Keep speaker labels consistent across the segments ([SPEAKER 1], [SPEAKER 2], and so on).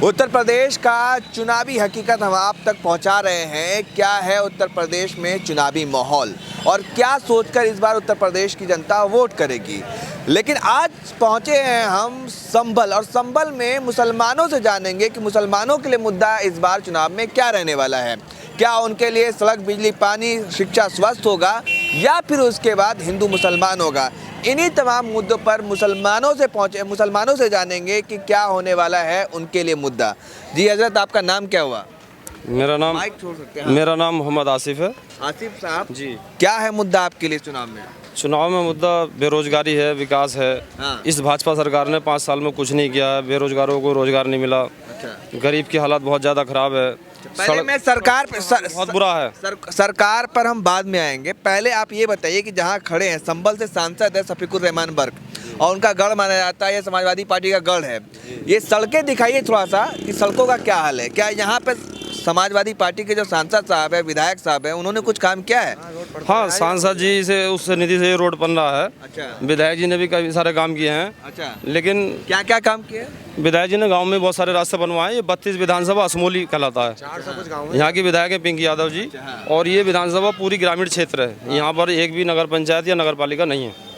[SPEAKER 1] उत्तर प्रदेश का चुनावी हकीकत हम आप तक पहुंचा रहे हैं। क्या है उत्तर प्रदेश में चुनावी माहौल और क्या सोचकर इस बार उत्तर प्रदेश की जनता वोट करेगी। लेकिन आज पहुंचे हैं हम संभल और संभल में मुसलमानों से जानेंगे कि मुसलमानों के लिए मुद्दा इस बार चुनाव में क्या रहने वाला है। क्या उनके लिए सड़क, बिजली, पानी, शिक्षा, स्वास्थ्य होगा या फिर उसके बाद हिंदू मुसलमान होगा। इन्हीं तमाम मुद्दों पर मुसलमानों से जानेंगे कि क्या होने वाला है उनके लिए मुद्दा। जी हजरत, आपका नाम क्या हुआ?
[SPEAKER 2] मेरा नाम
[SPEAKER 1] माइक छोड़ सकते हैं? हाँ।
[SPEAKER 2] मेरा नाम मोहम्मद आसिफ है।
[SPEAKER 1] आसिफ साहब
[SPEAKER 2] जी,
[SPEAKER 1] क्या है मुद्दा आपके लिए चुनाव में?
[SPEAKER 2] चुनाव में मुद्दा बेरोजगारी है, विकास है।
[SPEAKER 1] हाँ।
[SPEAKER 2] इस भाजपा सरकार ने 5 साल में कुछ नहीं किया है। बेरोजगारों को रोजगार नहीं मिला।
[SPEAKER 1] अच्छा,
[SPEAKER 2] गरीब की हालत बहुत ज़्यादा खराब है।
[SPEAKER 1] पहले मैं सरकार पे
[SPEAKER 2] बहुत बुरा है।
[SPEAKER 1] सरकार पर हम बाद में आएंगे। पहले आप ये बताइए कि जहाँ खड़े हैं, संभल से सांसद है शफीकुर रहमान बर्क और उनका गढ़ माना जाता है, ये समाजवादी पार्टी का गढ़ है। ये सड़कें दिखाइए थोड़ा सा कि सड़कों का क्या हाल है। क्या यहाँ पे समाजवादी पार्टी के जो सांसद साहब है, विधायक साहब है, उन्होंने कुछ काम किया है?
[SPEAKER 2] हाँ, सांसद जी से उस निधि से रोड बन रहा है।
[SPEAKER 1] अच्छा,
[SPEAKER 2] विधायक जी ने भी कई सारे काम kiए हैं।
[SPEAKER 1] अच्छा,
[SPEAKER 2] लेकिन
[SPEAKER 1] क्या क्या काम किए?
[SPEAKER 2] विधायक जी ने गांव में बहुत सारे रास्ते बनवाए। ये 32 विधानसभा असमोली कहलाता है। यहाँ की विधायक है पिंकी यादव जी और ये विधानसभा पूरी ग्रामीण क्षेत्र है। यहाँ पर एक भी नगर पंचायत या नगर पालिका नहीं है।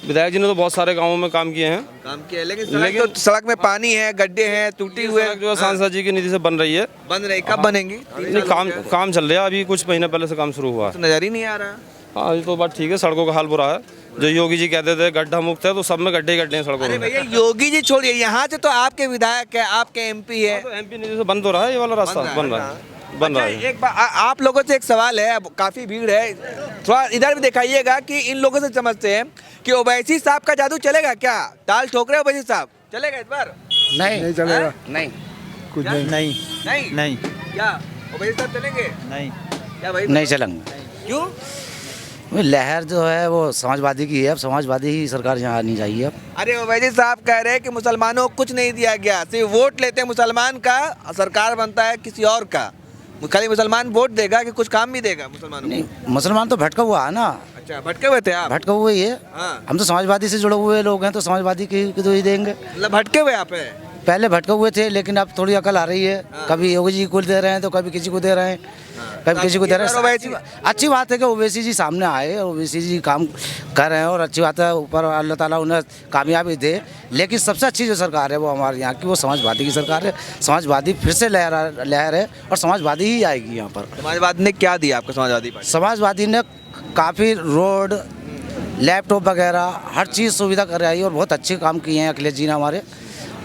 [SPEAKER 2] विधायक जी ने तो बहुत सारे गांवों में काम किए हैं।
[SPEAKER 1] लेकिन सड़क में पानी है, गड्ढे हैं, टूटी हुए
[SPEAKER 2] सड़क जो है सांसद जी की निधि से बन रही है।
[SPEAKER 1] बन रही, कब बनेंगी?
[SPEAKER 2] नहीं, काम चल रहा है। अभी कुछ महीने पहले से काम शुरू हुआ है।
[SPEAKER 1] तो नजर ही नहीं आ रहा।
[SPEAKER 2] हाँ, ये तो बात ठीक है। सड़कों का हाल बुरा है। जो योगी जी कहते थे गड्ढा मुक्त है, तो सब में गड्ढे ही गड्ढे हैं सड़कों
[SPEAKER 1] अरे
[SPEAKER 2] में।
[SPEAKER 1] भैया, योगी जी छोड़िए, यहाँ से तो आपके विधायक है, आपके एमपी है।
[SPEAKER 2] तो एमपी निधि से बन तो रहा है। ये वाला रास्ता बन रहा है।
[SPEAKER 1] अच्छा, एक आप लोगों से एक सवाल है, अब काफी भीड़ है, थोड़ा इधर भी दिखाइएगा कि इन लोगों से समझते हैं कि ओवैसी साहब का जादू चलेगा क्या? ताल ठोक रहे ओवैसी साहब, चलेगा इस बार?
[SPEAKER 3] नहीं
[SPEAKER 1] चलेगा।
[SPEAKER 3] नहीं
[SPEAKER 1] कुछ नहीं
[SPEAKER 3] नहीं
[SPEAKER 1] क्या ओवैसी साहब चलेंगे?
[SPEAKER 3] नहीं
[SPEAKER 1] क्या भाई?
[SPEAKER 3] नहीं चलेंगे।
[SPEAKER 1] क्यों?
[SPEAKER 3] लहर जो है वो समाजवादी की है। अब समाजवादी ही सरकार यहाँ आनी चाहिए। अब
[SPEAKER 1] अरे ओवैसी साहब कह रहे हैं कि मुसलमानों को कुछ नहीं दिया गया, सिर्फ वोट लेते हैं मुसलमान का, सरकार बनता है किसी और का। खाली मुसलमान वोट देगा कि कुछ काम भी देगा मुसलमानों
[SPEAKER 3] नहीं,
[SPEAKER 1] को?
[SPEAKER 3] मुसलमान तो भटका हुआ है ना।
[SPEAKER 1] अच्छा, भटके हुए थे आप?
[SPEAKER 3] भटका हुआ ही है।
[SPEAKER 1] हाँ।
[SPEAKER 3] हम तो समाजवादी से जुड़े हुए लोग हैं, तो समाजवादी की तो ही देंगे।
[SPEAKER 1] मतलब भटके हुए आप हैं?
[SPEAKER 3] पहले भटके हुए थे, लेकिन अब थोड़ी अकल आ रही है।
[SPEAKER 1] हाँ।
[SPEAKER 3] कभी योगी जी को दे रहे हैं तो कभी किसी को दे रहे हैं, कभी किसी को दे रहे हैं। अच्छी बात है कि ओवैसी जी सामने आए और ओवैसी जी काम कर रहे हैं और अच्छी बात है। ऊपर अल्लाह ताला उन्हें कामयाबी दे। लेकिन सबसे अच्छी जो सरकार है वो हमारे यहाँ की, वो समाजवादी की सरकार है। समाजवादी फिर से लहर है और समाजवादी ही आएगी यहाँ पर।
[SPEAKER 1] समाजवादी ने क्या दिया आपको? समाजवादी पार्टी
[SPEAKER 3] समाजवादी ने काफ़ी रोड, लैपटॉप वगैरह हर चीज़ सुविधा कर रही है और बहुत अच्छे काम किए हैं अखिलेश जी ने हमारे,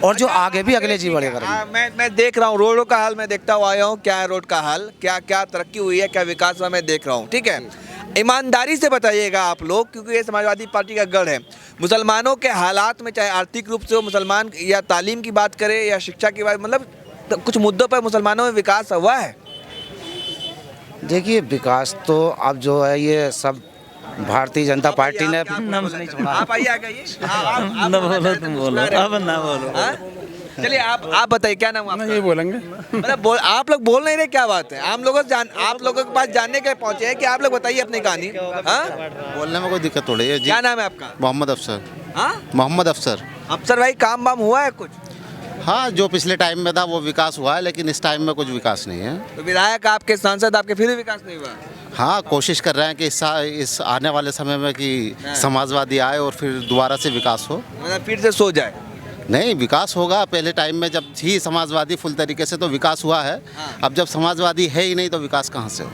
[SPEAKER 3] और जो आगे भी अखिलेश जी बड़े करेंगे।
[SPEAKER 1] मैं देख रहा हूँ रोडों का हाल, मैं देखता हुआ आया हूँ। क्या है रोड का हाल, क्या क्या तरक्की हुई है, क्या विकास हुआ, मैं देख रहा हूँ। ठीक है, ईमानदारी से बताइएगा आप लोग, क्योंकि ये समाजवादी पार्टी का गढ़ है। मुसलमानों के हालात में, चाहे आर्थिक रूप से हो मुसलमान, या तालीम की बात करें या शिक्षा की बात, मतलब कुछ मुद्दों पर मुसलमानों में विकास हुआ है?
[SPEAKER 3] देखिए, विकास तो अब जो है ये सब भारतीय जनता पार्टी ने
[SPEAKER 1] नहीं छोड़ा। आप आइए, आगे आइए।
[SPEAKER 4] ना बोलो, तुम बोलो, अब ना बोलो।
[SPEAKER 1] हाँ? चलिए आप बताइए, क्या नाम है आपका?
[SPEAKER 4] ये बोलेंगे।
[SPEAKER 1] मतलब आप लोग बोल नहीं रहे, क्या बात है? आप लोगों के पास जानने के लिए पहुंचे हैं कि आप लोग बताइए अपनी कहानी। हाँ?
[SPEAKER 5] बोलने में कोई दिक्कत थोड़ी है जी।
[SPEAKER 1] क्या नाम है आपका?
[SPEAKER 5] मोहम्मद अफसर।
[SPEAKER 1] हाँ?
[SPEAKER 5] मोहम्मद अफसर।
[SPEAKER 1] अफसर भाई, काम वाम हुआ है कुछ?
[SPEAKER 5] हाँ, जो पिछले टाइम में था वो विकास हुआ है, लेकिन इस टाइम में कुछ विकास नहीं है।
[SPEAKER 1] तो विधायक आपके, सांसद आपके, फिर भी विकास नहीं हुआ?
[SPEAKER 5] हाँ, कोशिश कर रहे हैं कि इस आने वाले समय में कि समाजवादी आए और फिर दोबारा से विकास हो।
[SPEAKER 1] मतलब फिर से सो जाए?
[SPEAKER 5] नहीं, विकास होगा। पहले टाइम में जब ही समाजवादी फुल तरीके से तो विकास हुआ है। अब जब समाजवादी है ही नहीं तो विकास कहाँ से हो?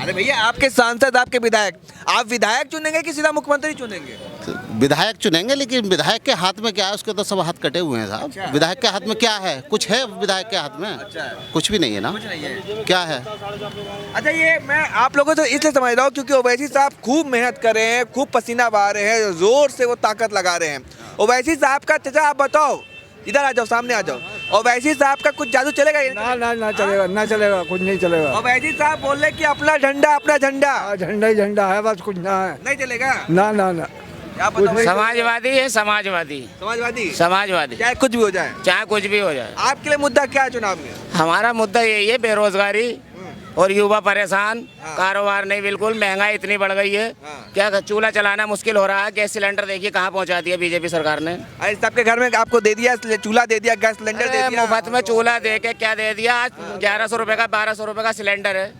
[SPEAKER 1] अरे भैया, आपके सांसद, आपके विधायक, आप विधायक चुनेंगे कि सीधा मुख्यमंत्री चुनेंगे?
[SPEAKER 5] तो विधायक चुनेंगे, लेकिन विधायक के हाथ में क्या है? उसके तो सब हाथ कटे हुए हैं साहब।
[SPEAKER 1] अच्छा।
[SPEAKER 5] विधायक के हाथ में क्या है? कुछ है विधायक के हाथ में?
[SPEAKER 1] अच्छा।
[SPEAKER 5] कुछ भी नहीं है ना।
[SPEAKER 1] कुछ नहीं है।
[SPEAKER 5] क्या है?
[SPEAKER 1] अच्छा, ये मैं आप लोगों से इसलिए समझ रहा हूँ क्योंकि ओवैसी साहब खूब मेहनत कर रहे हैं, खूब पसीना बहा रहे हैं, जोर से वो ताकत लगा रहे हैं। ओवैसी साहब का, चाचा आप बताओ, इधर आ जाओ, सामने आ जाओ। ओवैसी साहब का कुछ जादू चलेगा?
[SPEAKER 4] ना चलेगा, ना चलेगा, कुछ नहीं चलेगा।
[SPEAKER 1] ओवैसी साहब बोल रहे कि अपना झंडा, अपना झंडा।
[SPEAKER 4] झंडा ही झंडा है, बस कुछ ना है।
[SPEAKER 1] नहीं चलेगा?
[SPEAKER 4] ना ना ना।
[SPEAKER 1] क्या बताओ भाई?
[SPEAKER 6] समाजवादी है, समाजवादी
[SPEAKER 1] समाजवादी चाहे कुछ भी हो जाए,
[SPEAKER 6] चाहे कुछ भी हो जाए।
[SPEAKER 1] आपके लिए मुद्दा क्या है चुनाव में?
[SPEAKER 6] हमारा मुद्दा यही है, बेरोजगारी, और युवा परेशान, कारोबार नहीं, बिल्कुल महंगाई इतनी बढ़ गई है, क्या चूल्हा चलाना मुश्किल हो रहा है। गैस सिलेंडर देखिए कहाँ पहुँचा दिया बीजेपी सरकार ने।
[SPEAKER 1] अरे सबके घर में आपको दे दिया, चूल्हा दे दिया, गैस सिलेंडर दे दिया।
[SPEAKER 6] मुफ्त में चूल्हा दे के क्या दे दिया, आज 1100 रुपए का 1200 रुपए का सिलेंडर है।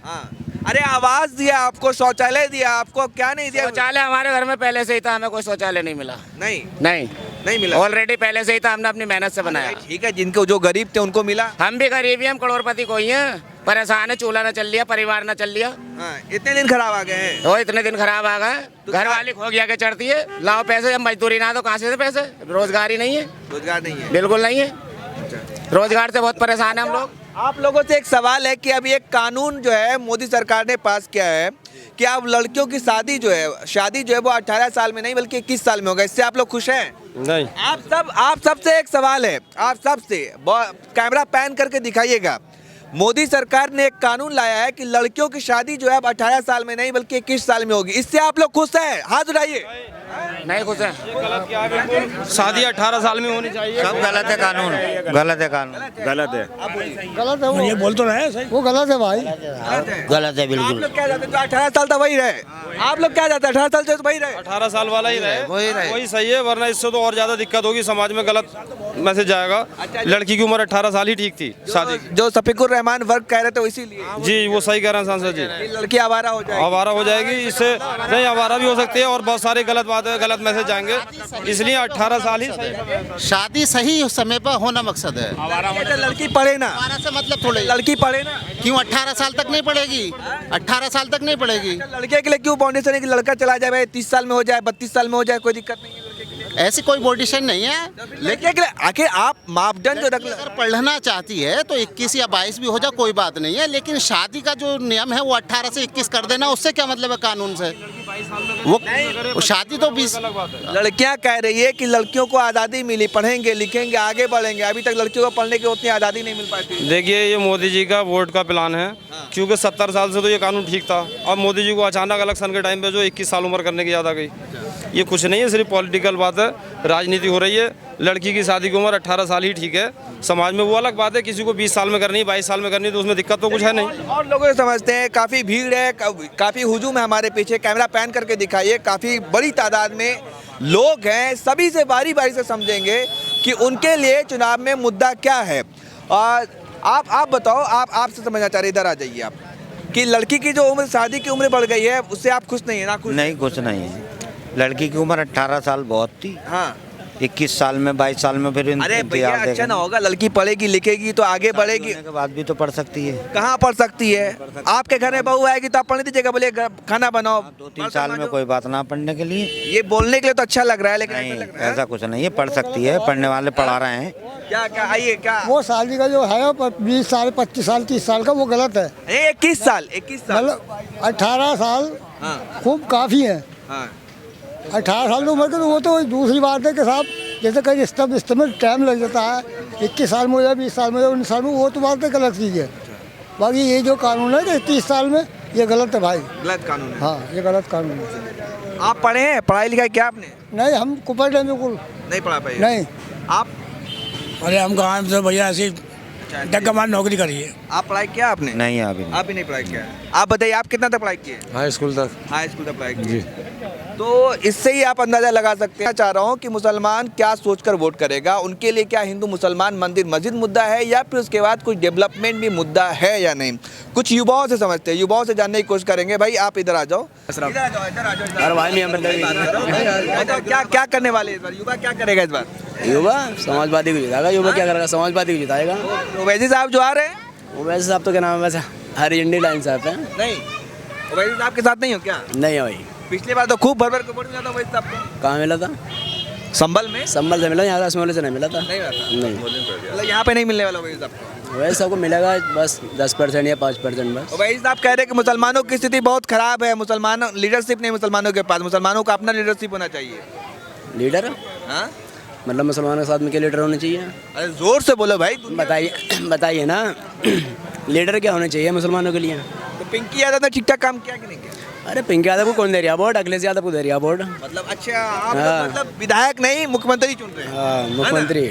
[SPEAKER 1] अरे आवास दिया आपको, शौचालय दिया आपको, क्या नहीं दिया?
[SPEAKER 6] शौचालय हमारे घर में पहले से ही था, हमें कोई शौचालय नहीं मिला। नहीं
[SPEAKER 1] मिला
[SPEAKER 6] ऑलरेडी पहले से ही था, हमने अपनी मेहनत से बनाया।
[SPEAKER 1] ठीक है, जिनको जो गरीब थे उनको मिला।
[SPEAKER 6] हम भी गरीब ही, हम करोड़पति कोई हैं, परेशान है, चूल्हा न चल लिया, परिवार न चल लिया।
[SPEAKER 1] इतने दिन खराब आ गए हैं।
[SPEAKER 6] तो इतने दिन खराब आ गए, घर वाली खो गया के चढ़ती है, लाओ पैसे, जब मजदूरी ना तो कहाँ से पैसे, रोजगार ही नहीं है।
[SPEAKER 1] रोजगार नहीं है,
[SPEAKER 6] बिल्कुल नहीं है, रोजगार से बहुत परेशान है हम लोग।
[SPEAKER 1] आप लोगों से एक सवाल है कि अभी एक कानून जो है मोदी सरकार ने पास किया है कि आप लड़कियों की शादी जो है वो 18 साल में नहीं बल्कि 21 साल में होगा। इससे आप लोग खुश हैं?
[SPEAKER 2] नहीं।
[SPEAKER 1] आप सबसे एक सवाल है, आप सबसे कैमरा पैन करके दिखाइएगा। मोदी सरकार ने एक कानून लाया है कि लड़कियों की शादी जो है अब 18 साल में नहीं बल्कि 21 साल में होगी। इससे आप लोग खुश हैं? हाथ उठाइए।
[SPEAKER 6] नहीं खुश है।
[SPEAKER 2] शादी 18 साल में होनी चाहिए।
[SPEAKER 7] सब गलत है कानून, गलत है कानून, गलत है,
[SPEAKER 4] गलत है। वो ये बोल तो रहे हैं, वो गलत है भाई,
[SPEAKER 7] गलत है
[SPEAKER 1] आप
[SPEAKER 7] बिल्कुल।
[SPEAKER 1] लोग क्या चाहते हैं? तो 18 साल तक वही रहे। आप लोग क्या चाहते हैं? 18 साल से तो वही रहे।
[SPEAKER 2] 18 साल वाला ही रहे, वही सही है, वरना इससे तो और ज्यादा दिक्कत होगी, समाज में गलत मैसेज जाएगा। लड़की की उम्र 18 साल ही ठीक थी शादी।
[SPEAKER 1] जो शफीकुर रहमान वर्ग कह रहे थे इसीलिए
[SPEAKER 2] जी वो सही कह रहे हैं सांसद जी,
[SPEAKER 1] लड़की आवारा हो जाएगी।
[SPEAKER 2] आवारा हो जाएगी, इससे नहीं आवारा भी हो सकती है और बहुत सारे गलत बातें, गलत मैसेज जाएंगे, इसलिए 18 साल ही सही।
[SPEAKER 5] शादी सही समय पर होना मकसद है।
[SPEAKER 1] लड़की पढ़े ना,
[SPEAKER 5] 18 से मतलब थोड़े,
[SPEAKER 1] लड़की पढ़े ना,
[SPEAKER 5] क्यों 18 साल तक नहीं पढ़ेगी? 18 साल तक नहीं पढ़ेगी।
[SPEAKER 1] लड़के के लिए क्यों फाउंडेशन है कि लड़का चला जाए, 30 साल में हो जाए, 32 साल में हो जाए, कोई दिक्कत नहीं है लड़के के लिए।
[SPEAKER 5] ऐसी कोई बॉडिशन नहीं है।
[SPEAKER 1] लड़के के लिए आखिर आप मापदंड जो रख
[SPEAKER 5] अगर पढ़ना चाहती है तो 21 या 22 भी हो जाए, कोई बात नहीं है, लेकिन शादी का जो नियम है वो 18 से 21 कर देना, उससे क्या मतलब है कानून से? वो शादी तो 20।
[SPEAKER 1] लड़कियां कह रही है कि लड़कियों को आज़ादी मिली, पढ़ेंगे लिखेंगे आगे बढ़ेंगे, अभी तक लड़कियों को पढ़ने की उतनी आज़ादी नहीं मिल पाती।
[SPEAKER 2] देखिए ये मोदी जी का वोट का प्लान है, क्योंकि 70 साल से तो ये कानून ठीक था, अब मोदी जी को अचानक इलेक्शन के टाइम पे जो 21 साल उम्र करने की याद आ गई। ये कुछ नहीं है, सिर्फ पॉलिटिकल बात है, राजनीति हो रही है। लड़की की शादी की उम्र 18 साल ही ठीक है समाज में, वो अलग बात है, किसी को 20 साल में करनी है, 22 साल में करनी है, तो उसमें दिक्कत तो कुछ है नहीं।
[SPEAKER 1] और लोग समझते हैं काफ़ी भीड़ है, काफ़ी हुजूम है हमारे पीछे, कैमरा पैन करके दिखाइए, काफ़ी बड़ी तादाद में लोग हैं। सभी से बारी बारी से समझेंगे कि उनके लिए चुनाव में मुद्दा क्या है। और आप बताओ, आपसे समझना चाह रहे, इधर आ जाइए आप, कि लड़की की जो उम्र, शादी की उम्र बढ़ गई है, उससे आप खुश नहीं है? ना खुश
[SPEAKER 7] नहीं, कुछ नहीं है। लड़की की उम्र 18 साल बहुत थी,
[SPEAKER 1] हाँ
[SPEAKER 7] 21 साल में 22 साल में फिर
[SPEAKER 1] अरे भैया अच्छा ना होगा, लड़की पढ़ेगी लिखेगी तो आगे बढ़ेगी,
[SPEAKER 7] के बाद भी तो पढ़ सकती है।
[SPEAKER 1] कहाँ पढ़ सकती है? आपके घर में बहू आएगी तो आप पढ़ने दीजिएगा, बोले खाना बनाओ।
[SPEAKER 7] 2-3 साल में कोई बात ना पढ़ने के लिए।
[SPEAKER 1] ये बोलने के लिए तो अच्छा लग रहा है, लेकिन
[SPEAKER 7] नहीं,
[SPEAKER 1] ऐसा लग रहा है
[SPEAKER 7] ऐसा कुछ नहीं है, पढ़ सकती है, पढ़ने वाले पढ़ा रहे हैं।
[SPEAKER 1] क्या आइए क्या
[SPEAKER 4] वो शादी का जो है 20 साल 25 साल 30 साल का, वो गलत है।
[SPEAKER 1] 21 साल 21 साल
[SPEAKER 4] मतलब 18 साल खूब काफ़ी है। 18 साल की उम्र के तो वो तो दूसरी बात है कि साहब जैसे कहीं रिश्ते में टाइम लग जाता है, 21 साल में हो जाए, 20 साल में हो जाए, 19 साल में, वो तो बात है गलत चीज़ है। बाकी ये जो कानून है कि 30 साल में, ये गलत है भाई,
[SPEAKER 1] गलत कानून है।
[SPEAKER 4] हाँ ये गलत कानून है।
[SPEAKER 1] आप पढ़े हैं, पढ़ाई लिखाई क्या आपने?
[SPEAKER 4] नहीं, हम कुपड़ हैं बिल्कुल
[SPEAKER 1] नहीं पढ़ा पाए?
[SPEAKER 4] नहीं।
[SPEAKER 1] आप?
[SPEAKER 8] अरे हम कहाँ से भैया ऐसी डग्गामार नौकरी करिए।
[SPEAKER 1] आप पढ़ाई किया आपने?
[SPEAKER 7] नहीं अभी नहीं।
[SPEAKER 1] आप भी नहीं पढ़ाई किया। आप बताइए आप कितना तक पढ़ाई किए?
[SPEAKER 2] हाई स्कूल तक।
[SPEAKER 1] हाई स्कूल तक पढ़ाई की। तो इससे ही आप अंदाजा लगा सकते हैं। चाह रहा हूँ कि मुसलमान क्या सोचकर वोट करेगा, उनके लिए क्या हिंदू मुसलमान मंदिर मस्जिद मुद्दा है, या फिर उसके बाद कुछ डेवलपमेंट भी मुद्दा है या नहीं। कुछ युवाओं से समझते हैं, युवाओं से जानने की कोशिश करेंगे। भाई आप इधर आ जाओ, क्या करने वाले इस बार? युवा क्या करेगा इस बार?
[SPEAKER 9] युवा समाजवादी को जिताएगा। युवा क्या करेगा? समाजवादी को जिताएगा।
[SPEAKER 1] ओवैसी साहब जो आ रहे हैं,
[SPEAKER 9] ओवैसी साहब तो क्या नाम है वैसे, हरी झंडी लाइन साहब है।
[SPEAKER 1] नहीं ओवैसी साहब के साथ नहीं हो क्या?
[SPEAKER 9] नहीं है भाई,
[SPEAKER 1] पिछली बार तो खूब भर के वोट मिला था ओवैसी साहब को।
[SPEAKER 9] कहाँ मिला था?
[SPEAKER 1] संभल में।
[SPEAKER 9] संभल से मिला, यहाँ रसमौली से नहीं मिला था।
[SPEAKER 1] नहीं मतलब यहाँ पे नहीं मिलने वाला ओवैसी साहब को।
[SPEAKER 9] ओवैसी साहब को मिलेगा बस 10% या 5% बस।
[SPEAKER 1] ओवैसी साहब कह रहे हैं कि मुसलमानों की स्थिति बहुत खराब है, मुसलमान लीडरशिप नहीं मुसलमानों के पास, मुसलमानों का अपना लीडरशिप होना चाहिए।
[SPEAKER 9] लीडर
[SPEAKER 1] हाँ
[SPEAKER 9] मतलब मुसलमानों के साथ में क्या लीडर होने चाहिए?
[SPEAKER 1] अरे जोर से बोलो भाई।
[SPEAKER 9] बताइए ना लीडर क्या होने चाहिए मुसलमानों के लिए?
[SPEAKER 1] तो पिंकी यादव ने ठीक ठाक काम किया कि नहीं किया?
[SPEAKER 9] अरे पिंकी यादव को कौन दे रहा वोट? अखिलेश यादव को दे रहा वोट।
[SPEAKER 1] मतलब अच्छा आप मतलब विधायक नहीं मुख्यमंत्री चुन रहे हैं?
[SPEAKER 9] हाँ मुख्यमंत्री।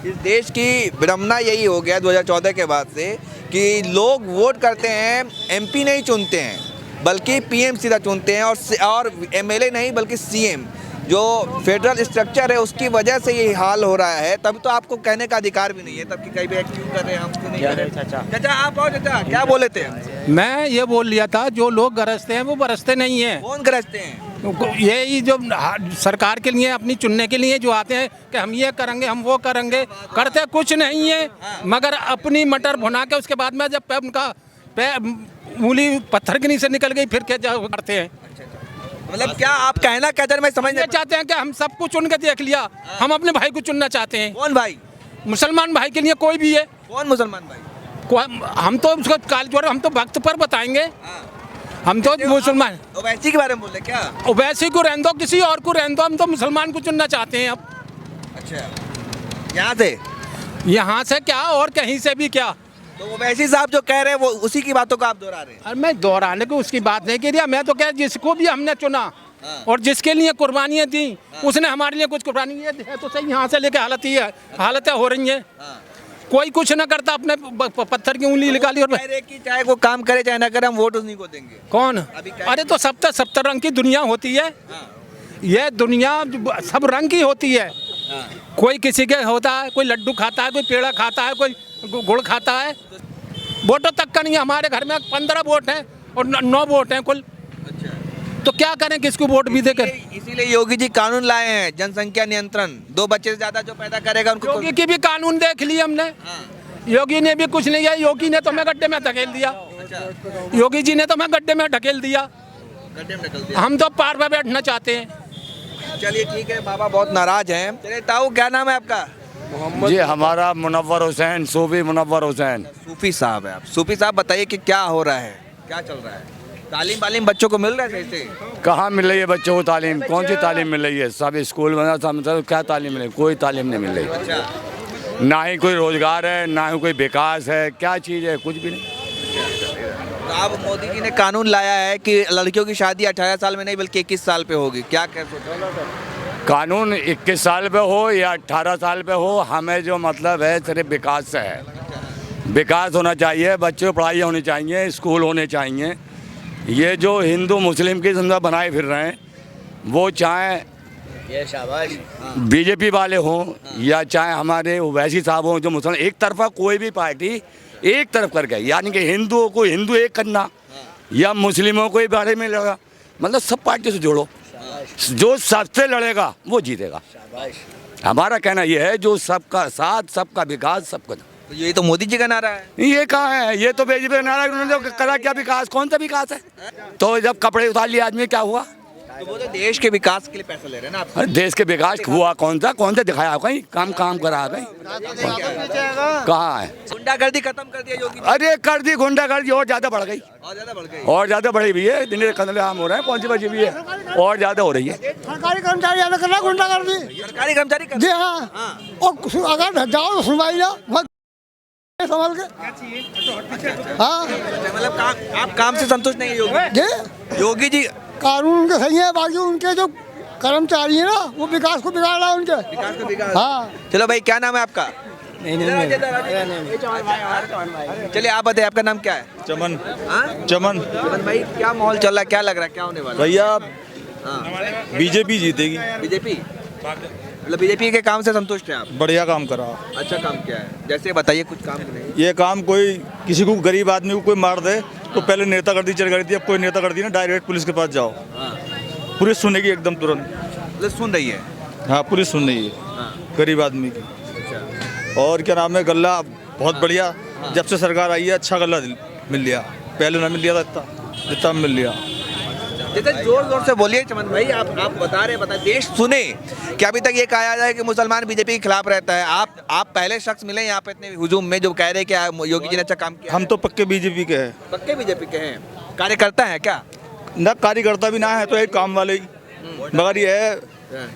[SPEAKER 1] इस देश की विडंबना यही हो गया 2014 के बाद से कि लोग वोट करते हैं, एमपी नहीं चुनते हैं बल्कि पीएम सीधा चुनते हैं और एमएलए नहीं बल्कि सीएम। जो फेडरल स्ट्रक्चर है उसकी वजह से ये हाल हो रहा है। तब तो आपको कहने का अधिकार भी नहीं है तब कि कई भी क्यों कर रहे हैं, हम क्यों नहीं कर रहे। चाचा आप आओ, चाचा क्या बोले थे?
[SPEAKER 8] मैं ये बोल लिया था जो लोग गरजते हैं वो बरसते नहीं हैं।
[SPEAKER 1] कौन गरजते हैं?
[SPEAKER 8] यही जो सरकार के लिए अपनी चुनने के लिए जो आते हैं कि हम ये करेंगे हम वो करेंगे, करते कुछ नहीं है मगर अपनी मटर भुना के उसके बाद में जब उनका उंगली पत्थर के नीचे निकल गई फिर क्या करते हैं।
[SPEAKER 1] मतलब क्या आप कहना क्या चाह रहे हैं? मैं समझ नहीं
[SPEAKER 8] चाहते हैं कि हम सब कुछ चुन के देख लिया, हम अपने भाई को चुनना चाहते हैं।
[SPEAKER 1] कौन भाई?
[SPEAKER 8] मुसलमान भाई के लिए कोई भी है।
[SPEAKER 1] कौन मुसलमान भाई?
[SPEAKER 8] हम तो उसको काल हम तो वक्त पर बताएंगे। हम तो मुसलमान
[SPEAKER 1] ओवैसी के बारे में बोले क्या?
[SPEAKER 8] ओवैसी को रहने दो, किसी और को रहने दो, हम तो मुसलमान को चुनना चाहते हैं अब।
[SPEAKER 1] अच्छा, यहाँ से
[SPEAKER 8] क्या और कहीं से भी क्या?
[SPEAKER 1] तो ओवैसी साहब जो कह रहे हैं वो उसी की बातों को आप दोहरा रहे हैं।
[SPEAKER 8] अरे मैं दोहराने को उसकी बात नहीं कह रहा, मैं तो कह जिसको भी हमने चुना और जिसके लिए कुर्बानियाँ दी उसने हमारे लिए कुछ कुर्बानी है तो सही। यहाँ से लेके हालतें हो रही हैं। कोई कुछ ना करता, अपने पत्थर की उंगली निकाली और
[SPEAKER 1] कि चाहे वो काम करे चाहे ना करे हम वोट उन्हीं को देंगे।
[SPEAKER 8] कौन? अरे तो सब रंग की दुनिया होती है। ये दुनिया सब रंग की होती है। कोई किसी के होता है, कोई लड्डू खाता है, कोई पेड़ा खाता है, कोई गुड़ खाता है। वोटों तक का नहीं है। हमारे घर में 15 वोट हैं और 9 वोट हैं कुल। तो क्या करें, किसको वोट भी देकर?
[SPEAKER 1] इसीलिए योगी जी कानून लाए हैं, जनसंख्या नियंत्रण। 2 बच्चे से ज्यादा जो पैदा करेगा उनको।
[SPEAKER 8] योगी की भी कानून देख लिया हमने। योगी ने भी कुछ नहीं किया। योगी ने तो मैं गड्ढे में धकेल दिया। योगी जी ने तो मैं गड्ढे में ढकेल दिया। हम तो पार पर बैठना चाहते हैं।
[SPEAKER 1] चलिए ठीक है, बाबा बहुत नाराज हैं। चलिए ताऊ, क्या नाम है आपका?
[SPEAKER 7] जी हमारा मुनव्वर हुसैन, सूफी मुनव्वर हुसैन।
[SPEAKER 1] सूफी साहब है आप। सूफी साहब बताइए कि क्या हो रहा है, क्या चल रहा है? तालीम बच्चों को मिल रहा है सही से?
[SPEAKER 7] कहाँ मिल रही है बच्चों को तालीम? कौन सी तालीम मिल रही है? सब स्कूल बना, सब क्या तालीम मिल रही? कोई तालीम नहीं मिल रही। ना ही कोई रोजगार है, ना ही कोई विकास है। क्या चीज़ है? कुछ भी नहीं।
[SPEAKER 1] तो अब मोदी जी ने कानून लाया है कि लड़कियों की शादी 18 साल में नहीं बल्कि 21 साल पे होगी। क्या कह सोचो?
[SPEAKER 7] कानून 21 साल पे हो या 18 साल पे हो, हमें जो मतलब है सिर्फ विकास से है। विकास होना चाहिए, बच्चों की पढ़ाई होनी चाहिए, स्कूल होने चाहिए। ये जो हिंदू मुस्लिम की समझा बनाए फिर रहे हैं, वो चाहे बीजेपी वाले हों या चाहे हमारे ओवैसी साहब हों जो मुसलमान, एक तरफा कोई भी पार्टी एक तरफ कर गई। यानी कि हिंदुओं को हिंदू एक करना या मुस्लिमों को ही बारे में लड़ा, मतलब सब पार्टी से जोड़ो। जो सबसे लड़ेगा वो जीतेगा। हमारा कहना यह है जो सबका साथ, सबका विकास, सबका।
[SPEAKER 1] तो ये तो मोदी जी का नारा है।
[SPEAKER 7] ये कहाँ है? ये तो बीजेपी का नारा है। उन्होंने करा क्या विकास? कौन सा विकास है? तो जब कपड़े उतार लिए आदमी क्या हुआ?
[SPEAKER 1] तो वो तो देश के विकास के लिए पैसा ले रहे हैं ना आप।
[SPEAKER 7] देश के विकास हुआ कौन सा दिखाया? कहीं काम करा कहीं? कहाँ है?
[SPEAKER 1] गुंडागर्दी खत्म कर दिया योगी।
[SPEAKER 7] अरे कर दी गुंडागर्दी, और ज्यादा बढ़ गई। और ज्यादा बढ़ी भी है। दिन कदम आम हो रहे हैं, कौन सी बची भी है, और ज्यादा हो रही है।
[SPEAKER 4] सरकारी कर्मचारी ज्यादा कर रहा गुंडागर्दी।
[SPEAKER 1] सरकारी कर्मचारी
[SPEAKER 4] जी हाँ। और अगर जाओ तो सुनवाई ना संभाल के। हाँ
[SPEAKER 1] मतलब आप काम से संतुष्ट नहीं है योगी जी?
[SPEAKER 4] कानून उनके सही है, बाकी उनके जो कर्मचारी है ना वो विकास को बिगाड़ रहा है उनके।
[SPEAKER 1] विकास को बिगाड़।
[SPEAKER 4] हाँ।
[SPEAKER 1] चलो भाई, क्या नाम है आपका? चलिए आप बताइए, आपका नाम क्या है?
[SPEAKER 10] चमन।
[SPEAKER 1] चमन भाई, क्या माहौल चल रहा है, क्या लग रहा है, क्या होने वाला है?
[SPEAKER 10] भैया बीजेपी जीतेगी।
[SPEAKER 1] बीजेपी मतलब बीजेपी के काम से संतुष्ट हैं आप?
[SPEAKER 10] बढ़िया काम करा।
[SPEAKER 1] अच्छा काम क्या है? जैसे बताइए कुछ काम नहीं।
[SPEAKER 10] ये काम कोई किसी को गरीब आदमी को कोई मार दे तो पहले नेता कर दी चल गई थी, अब कोई नेता कर दी ना डायरेक्ट पुलिस के पास जाओ। पुलिस सुनेगी एकदम तुरंत।
[SPEAKER 1] पुलिस सुन रही है?
[SPEAKER 10] हाँ पुलिस सुन रही है गरीब आदमी की। और क्या नाम है, गल्ला बहुत बढ़िया। जब से सरकार आई है अच्छा गल्ला मिल लिया, पहले ना मिल लिया था जितना मिल लिया।
[SPEAKER 1] जैसे जोर से बोलिए चमन भाई, आप बता देश सुने कि अभी तक ये कहा जाए कि मुसलमान बीजेपी के खिलाफ रहता है। आप पहले शख्स मिले यहाँ पे इतने हुजूम में जो कह रहे हैं कि योगी जी ने अच्छा काम किया।
[SPEAKER 10] हम तो पक्के बीजेपी के हैं।
[SPEAKER 1] पक्के बीजेपी के हैं? कार्यकर्ता है क्या?
[SPEAKER 10] ना कार्यकर्ता भी ना है तो एक काम वाले ही, मगर ये है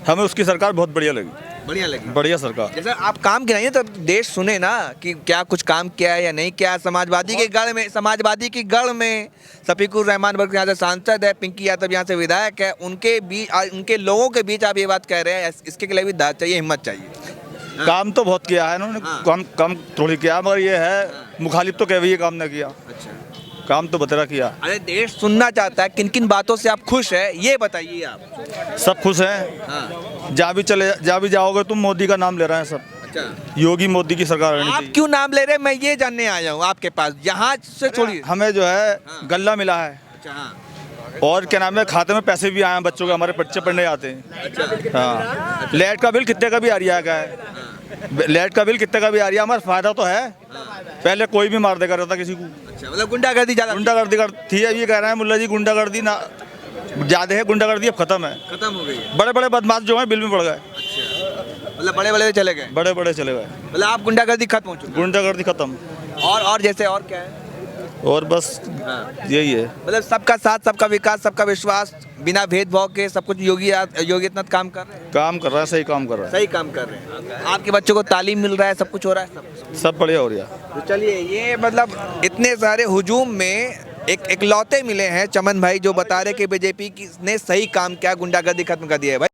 [SPEAKER 10] हमें उसकी सरकार बहुत बढ़िया लगी।
[SPEAKER 1] बढ़िया लगी? बढ़िया सरकार। जैसे आप काम गिनाइए तो देश सुने ना कि क्या कुछ काम किया है या नहीं किया। समाजवादी की गढ़ में शफीकुर रहमान वर्ग यहाँ से सांसद है, पिंकी यादव यहाँ से विधायक है, उनके लोगों के बीच आप ये बात कह रहे हैं, इसके लिए भी चाहिए, हिम्मत चाहिए।
[SPEAKER 10] काम तो बहुत किया है इन्होंने, कम कम थोड़ी किया, मगर ये है मुखालिफ तो कह भी काम ना किया, काम तो बतेरा किया।
[SPEAKER 1] अरे देश सुनना चाहता है, किन किन बातों से आप खुश है ये बताइए आप।
[SPEAKER 10] सब खुश हैं, जहाँ भी जाओगे तुम मोदी का नाम ले रहे हैं सब। योगी मोदी की सरकार रहनी
[SPEAKER 1] आप
[SPEAKER 10] चाहिए।
[SPEAKER 1] क्यों नाम ले रहे हैं, मैं ये जानने आया हूँ आपके पास, यहाँ से छोड़िए।
[SPEAKER 10] हमें जो है गल्ला मिला है, और क्या नाम है, खाते में पैसे भी आए हैं बच्चों के, हमारे बच्चे पढ़ने जाते हैं। हाँ, लाइट का बिल कितने का भी आ रहा है, लाइट का बिल कितने का भी आ रहा है, हमारा फायदा तो है। पहले कोई भी मार दे कर रहा था किसी को,
[SPEAKER 1] मतलब गुंडागर्दी ज्यादा,
[SPEAKER 10] गुंडागर्दी थी, अब ये कह रहे हैं मुल्ला जी गुंडागर्दी ना ज्यादा है, गुंडागर्दी अब खत्म हो गई। बड़े बड़े बदमाश जो हैं बिल में पड़ गए,
[SPEAKER 1] मतलब बड़े बड़े चले गए,
[SPEAKER 10] बड़े चले गए,
[SPEAKER 1] मतलब आप गुंडागर्दी खत्म हो चुकी,
[SPEAKER 10] गुंडागर्दी खत्म।
[SPEAKER 1] और जैसे और क्या है,
[SPEAKER 10] और बस यही है,
[SPEAKER 1] मतलब सबका साथ, सबका विकास, सबका विश्वास, बिना भेदभाव के सब कुछ योगी आदित्यनाथ काम कर रहे हैं।
[SPEAKER 10] काम कर रहा है, सही काम कर रहा है,
[SPEAKER 1] सही काम कर रहे हैं। आपके बच्चों को तालीम मिल रहा है, सब कुछ हो रहा है,
[SPEAKER 10] सब बढ़िया हो रहा।
[SPEAKER 1] तो चलिए, ये मतलब इतने सारे हुजूम में एक इकलौते मिले हैं चमन भाई जो बता रहे कि बीजेपी ने सही काम किया, गुंडागर्दी खत्म कर दिया है। भाई